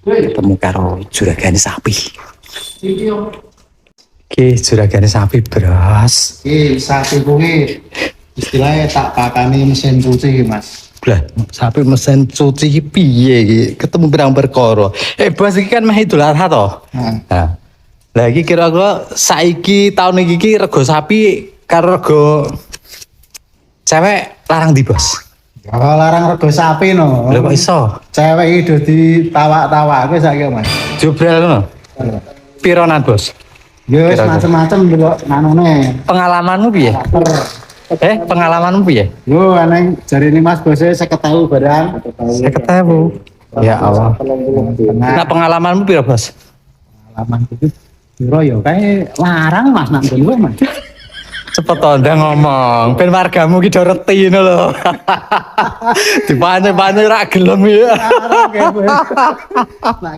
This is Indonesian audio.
ketemu karo juragane sapi. Oke, juragane sapi, Bros. Sapi kuwi istilahnya tak pakani mesin cuci, Mas. Lah, sapi mesin cuci iki piye iki? Ketemu pirang perkara. Bos iki kan meh Idul Adha to. Nah. Lah iki kira-kira saiki tahun iki rego sapi karo rego cewek larang di, Bos. Ya larang rego sapi no. Lha kok iso? Cewek iki udah ditawak-tawake saiki, Mas. Jobral ngono. Pironan, Bos? Ya wis Kira-kira. macem-macem delok nanune. Pengalamanmu piye? Pengalamanmu piye? Yo aneh jarine Mas bose 50.000 barang. 50.000. Ya Allah. Nah, pengalamanmu piro, Bos? Pengalaman itu piro ya kae larang Mas nak dulu Mas. Cepet to ndang ngomong, ben wargamu ki do reti ngono lho. Dipane-pane ra gelem ya. Larang kae.